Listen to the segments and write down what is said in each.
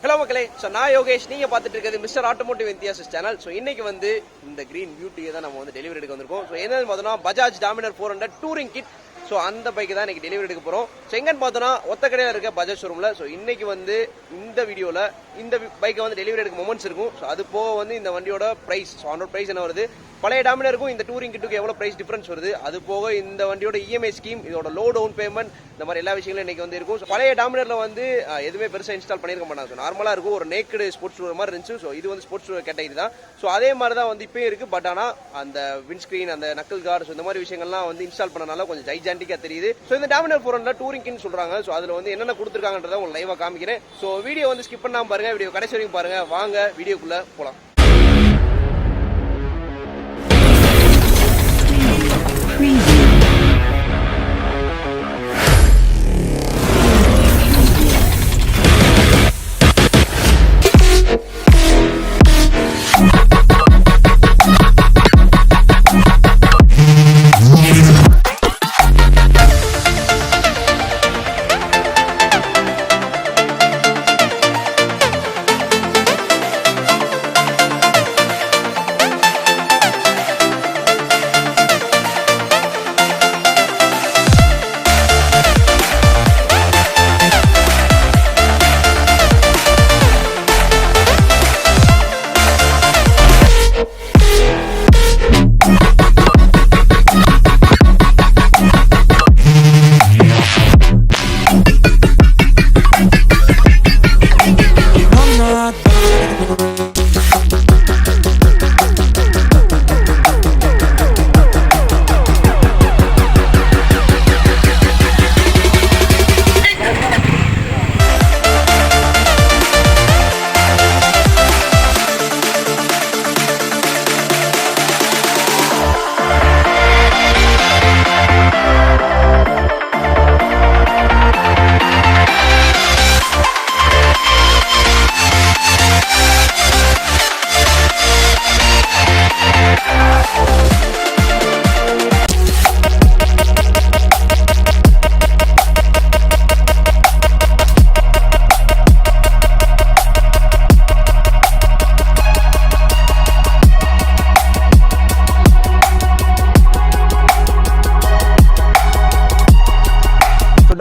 Hello மக்களே, so நான் யோகேஷ், நீங்கள் பார்த்துட்டு இருக்கிறது மிஸ்டர் ஆட்டோமோட்டிவ் எந்தியாசிஸ்ட் சேனல். ஸோ இன்னைக்கு வந்து இந்த கிரீன் பியூட்டியை தான் நம்ம வந்து டெலிவரி எடுக்க வந்திருக்கோம். ஸோ என்னன்னு பார்த்தோம்னா Bajaj Dominar 400 touring kit. So அந்த பைக்கு தான் இன்னைக்கு டெலிவரி எடுக்க போகிறோம். ஸோ எங்கன்னு பார்த்தோன்னா ஒத்தக்கடையில் இருக்க பஜாஜ் ஷோரூமில். ஸோ இன்னைக்கு வந்து இந்த வீடியோவில் இந்த பைக்கை வந்து டெலிவரி எடுக்க மொமெண்ட்ஸ் இருக்கும். ஸோ அது போக வந்து இந்த வண்டியோட ப்ரைஸ், ஸோ ஆனோட ப்ரைஸ் என்ன வருது, பழைய டாமினருக்கும் இந்த டூரிங் கிட்டுக்கு எவ்வளோ ப்ரைஸ் டிஃபரன்ஸ் வருது, அது போக இந்த வண்டியோட இஎம்ஐ ஸ்கீம், இதோட லோ டவுன் பேமெண்ட், இந்த மாதிரி எல்லா விஷயங்களும் இன்னைக்கு வந்து இருக்கும். ஸோ பழைய டாமினரில் வந்து எதுவுமே பெருசாக இன்ஸ்டால் பண்ணியிருக்க மாட்டாங்க. ஸோ நார்மலாக இருக்கும், ஒரு நேக்கடு ஸ்போர்ட்ஸ் டூர் மாதிரி இருந்துச்சு. ஸோ இது வந்து ஸ்போர்ட்ஸ் டூர் கேட்டகரி தான். ஸோ அதே மாதிரி தான் வந்து இப்போயும் இருக்குது. பட் ஆனால் அந்த விண்ட்ஸ்க்ரீன், அந்த நக்கல் கார்டு, ஸோ இந்த மாதிரி விஷயங்கள்லாம் வந்து இன்ஸ்டால் பண்ணனால கொஞ்சம் ஜைஜாண்டிக்காக தெரியுது. ஸோ இந்த டாமினர் 400 டூரிங் கிட்னு சொல்கிறாங்க. ஸோ அதில் வந்து என்னென்ன கொடுத்துருக்காங்கன்றதை உங்களுக்கு லைவாக காமிக்கிறேன். ஸோ வீடியோ வந்து ஸ்கிப் பண்ணாமல் பாருங்கள், வீடியோ கடைசி வரைக்கும் பாருங்கள். வாங்க வீடியோக்குள்ளே போகலாம்.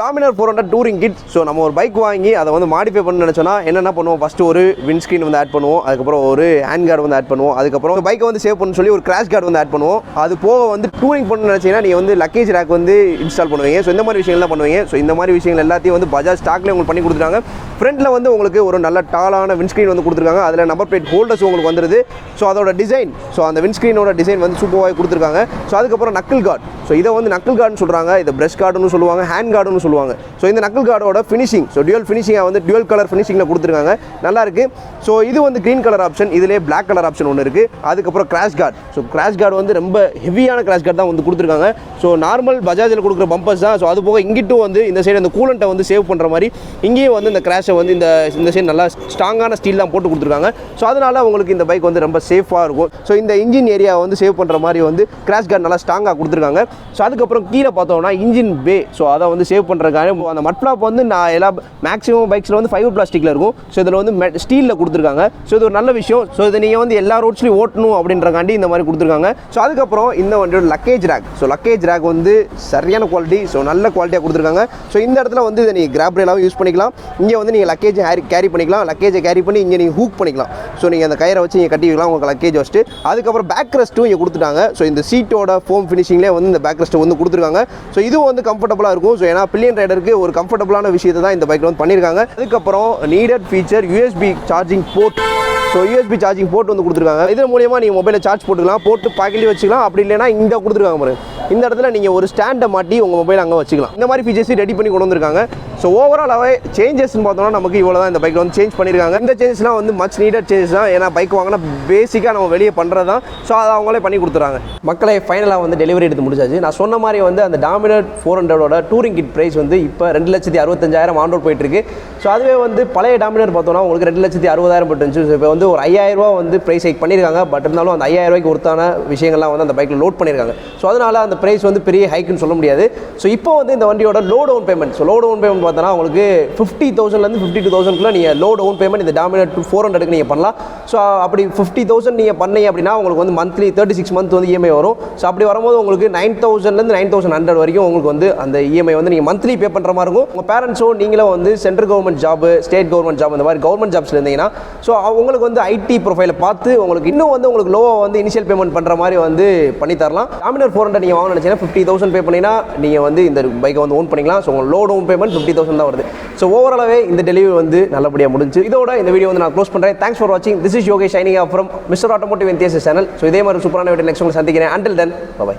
Dominar 400 touring kit. ஸோ நம்ம ஒரு பைக் வாங்கி அதை வந்து மாடிஃபை பண்ண நினச்சோன்னா என்னென்ன பண்ணுவோம், ஃபஸ்ட்டு ஒரு விண்ட்ஸ்க்ரீன் வந்து ஆட் பண்ணுவோம், அதுக்கப்புறம் ஒரு ஹேண்ட் கார்டு வந்து ஆட் பண்ணுவோம், அதுக்கப்புறம் பைக்கை வந்து சேவ் பண்ணு சொல்லி ஒரு கிராஷ் கார்டு வந்து ஆட் பண்ணுவோம். அது போக வந்து டூரிங் பண்ணணும்னு நினச்சிங்கன்னா நீங்கள் வந்து லக்கேஜ் ரேக் வந்து இன்ஸ்டால் பண்ணுவீங்க. ஸோ இந்த மாதிரி விஷயங்கள்லாம் பண்ணுவீங்க. ஸோ இந்த மாதிரி விஷயங்கள் எல்லாத்தையும் வந்து பஜாஜ் ஸ்டாக்லேயே உங்களுக்கு பண்ணி கொடுத்துருக்காங்க. ஃப்ரண்ட்டில் வந்து உங்களுக்கு ஒரு நல்ல டாலான விண்ட்ஸ்க்ரீன் வந்து கொடுத்துருக்காங்க. அதில் நம்பர் பிளேட் ஹோல்டர்ஸ் உங்களுக்கு வந்துருது. ஸோ அதோட டிசைன், ஸோ அந்த விண்ட்ஸ்க்ரீனோட டிசைன் வந்து சூப்பராக கொடுத்துருக்காங்க. ஸோ அதுக்கப்புறம் நக்கல் கார்டு, ஸோ இதை வந்து நக்கல் கார்டுன்னு சொல்கிறாங்க, இதை பிரஷ் கார்டுன்னு சொல்லுவாங்க, ஹேண்ட் கார்டுன்னு சொல்லுவாங்க. ஸோ இந்த நக்கல் கார்டோட ஃபினிஷிங், ஸோ டியூவல் ஃபினிஷிங்காக வந்து டியூவல் கலர் ஃபினிஷிங்கில் கொடுத்துருக்காங்க, நல்லா இருக்குது. ஸோ இது வந்து க்ரீன் கலர் ஆப்ஷன், இதிலே பிளாக் கலர் ஆப்ஷன் ஒன்று இருக்குது. அதுக்கப்புறம் crash card, so crash card வந்து ரொம்ப ஹெவியான கிராஷ் கார்டு தான் வந்து கொடுத்துருக்காங்க. ஸோ நார்மல் பஜாஜில் கொடுக்குற பம்பர்ஸ் தான். ஸோ அது போக இங்கிட்டும் வந்து இந்த சைடு அந்த கூலண்ட்டை வந்து சேவ் பண்ணுற மாதிரி இங்கேயும் வந்து இந்த கிராஷை வந்து இந்த சைடு நல்லா ஸ்ட்ராங்கான ஸ்டீல் தான் போட்டு கொடுத்துருக்காங்க. ஸோ அதனால் உங்களுக்கு இந்த பைக் வந்து ரொம்ப சேஃபாக இருக்கும். ஸோ இந்த இன்ஜின் ஏரியாவை வந்து சேவ் பண்ணுற மாதிரி வந்து கிராஷ் கார்டு நல்லா ஸ்ட்ராங்காக கொடுத்துருக்காங்க. ஸோ அதுக்கப்புறம் கீழே பார்த்தோம்னா இன்ஜின் பே, ஸோ அதை வந்து சேவ் பண்ணுறதுக்காக அந்த மட்ஃப்ளாப் வந்து நான் எல்லா மேக்ஸிமம் பைக்ஸில் வந்து ஃபைபர் பிளாஸ்டிக்கில் இருக்கும். ஸோ இதில் வந்து ஸ்டீலில் கொடுத்துருக்காங்க. ஸோ இது ஒரு நல்ல விஷயம். ஸோ இதை நீங்கள் வந்து எல்லா ரோட்ஸ்லையும் ஓட்டணும் அப்படின்றக்காண்டி இந்த மாதிரி கொடுத்துருக்காங்க. ஸோ அதுக்கப்புறம் இந்த வண்டியோட luggage rack, so luggage rack வந்து சரியான குவாலிட்டி, ஸோ நல்ல குவாலிட்டியாக கொடுத்துருக்காங்க. ஸோ இந்த இடத்துல வந்து இதை நீங்கள் கிராப் ரேலாகவும் யூஸ் பண்ணிக்கலாம். இங்கே வந்து நீங்கள் லக்கேஜ் கேரி பண்ணிக்கலாம், லக்கேஜை கேரி பண்ணி இங்கே நீங்கள் ஹூக் பண்ணிக்கலாம். ஸோ நீங்கள் அந்த கயிறை வச்சு நீங்கள் கட்டி வைக்கலாம் உங்களுக்கு லக்கேஜ் வச்சுட்டு. அதுக்கப்புறம் பேக் ரெஸ்ட்டும் இங்கே கொடுத்துட்டாங்க. ஸோ இந்த சீட்டோட ஃபோம் ஃபினிஷிங்லேயே வந்து இந்த பேக் ரெஸ்ட்டை வந்து கொடுத்துருக்காங்க. ஸோ இதுவும் வந்து கம்ஃபர்டபுளாக இருக்கும். ஸோ ஏன்னா பில்லியன் ரைடருக்கு ஒரு கம்ஃபர்டபுளான விஷயத்தை தான் இந்த பைக்கில் வந்து பண்ணியிருக்காங்க. அதுக்கப்புறம் needed feature USB charging port. So USB charging port வந்து கொடுத்துருக்காங்க. இதன் மூலியமாக நீங்கள் மொபைலில் சார்ஜ் போட்டுக்கலாம், போட்டு பாக்கெட்லேயே வச்சுக்கலாம். அப்படி இல்லைனா இந்த கொடுத்துருக்காங்க பாருங்க, இந்த இடத்துல நீங்கள் ஒரு ஸ்டாண்டை மாட்டி உங்கள் மொபைல் அங்கே வச்சுக்கலாம். இந்த மாதிரி ஃபீச்சர்ஸ் ரெடி பண்ணி கொண்டு வந்திருக்காங்க. ஸோ ஓவராலாகவே சேஞ்சஸ்ன்னு பார்த்தோம்னா நமக்கு இவ்வளோ தான் இந்த பைக்கில் வந்து சேஞ்ச் பண்ணியிருக்காங்க. இந்த சேஞ்சஸ்லாம் வந்து மச் நீடட் சேஞ்சஸ் தான். ஏன்னா பைக் வாங்கினா பேசிக்காக நம்ம வெளியே பண்ணுறது தான். ஸோ அதை அவங்களே பண்ணி கொடுத்துறாங்க. மக்களை ஃபைனலாக வந்து டெலிவரி எடுத்து முடிச்சாச்சு. நான் சொன்ன மாதிரி வந்து அந்த டாமினர் 400 டூரிங் கிட் ப்ரைஸ் வந்து இப்போ 2,65,000 ஆன் ரோட் போயிட்டுருக்கு. ஸோ அதுவே வந்து பழைய டாமினர் பார்த்தோம்னா உங்களுக்கு 2,60,60,000 போட்டுருந்துச்சு. இப்போ வந்து ஒரு 5000 ரூபா வந்து ப்ரைஸ் ஹைக் பண்ணியிருக்காங்க. பட் இருந்தாலும் அந்த 5000 ரூபாய்க்கு ஒருத்தான விஷயங்கள்லாம் வந்து அந்த பைக்கில் லோட் பண்ணியிருக்காங்க. ஸோ அதனால் அந்த ப்ரைஸ் வந்து பெரிய ஹைக்குன்னு சொல்ல முடியாது. ஸோ இப்போ வந்து இந்த வண்டியோட low down payment, so low down payment பார்த்தோன்னா உங்களுக்கு 50,000லேருந்து 52,000 நீங்கள் லோ டவுன் பேமெண்ட் இந்த டாமினர் 400க்கு நீங்கள் பண்ணலாம். ஸோ அப்படி 50,000 நீங்கள் பண்ணீங்க அப்படின்னா உங்களுக்கு வந்து மந்த்லி 36 மந்த் வந்து இஎம்ஐ வரும். ஸோ அப்படி வரும்போது உங்களுக்கு 9,000லேருந்து 9,100 வரைக்கும் உங்களுக்கு வந்து அந்த இஎம்ஐ வந்து நீங்கள் மந்த்லி பே பண்ணுற மாதிரி இருக்கும். உங்கள் பேரண்ட்ஸோ நீங்களும் வந்து central government job, state government job, இந்த மாதிரி கவர்மெண்ட் ஜாப்ஸில் இருந்தீங்கன்னா ஸோ உங்களுக்கு வந்து ஐடி ப்ரொஃபைலை பார்த்து உங்களுக்கு இன்னும் வந்து உங்களுக்கு லோவாக வந்து இனிஷியல் பேமெண்ட் பண்ணுற மாதிரி வந்து பண்ணி தரலாம். டாமினர் 400 நீங்கள் வாங்க நினச்சிங்கன்னா 50,000 பே பண்ணிங்கன்னா நீங்கள் வந்து இந்த பைக்கை வந்து ஓன் பண்ணிக்கலாம். ஸோ உங்கள் லோ டவுன் பேமெண்ட் 50,000 தான் வருது. ஸோ ஓவராலாகவே இந்த டெலிவரி வந்து நல்லபடியாக முடிஞ்சு. இதோட இந்த வீடியோ வந்து நான் க்ளோஸ் பண்ணுறேன். தேங்க்ஸ் ஃபார் வாட்சிங். This is Yogesh signing off from mister automotive enthusiast channel. So இதே மாதிரி சூப்பரான வீடியோ நெக்ஸ்ட் உங்களை சந்திக்கிறேன். Until then by.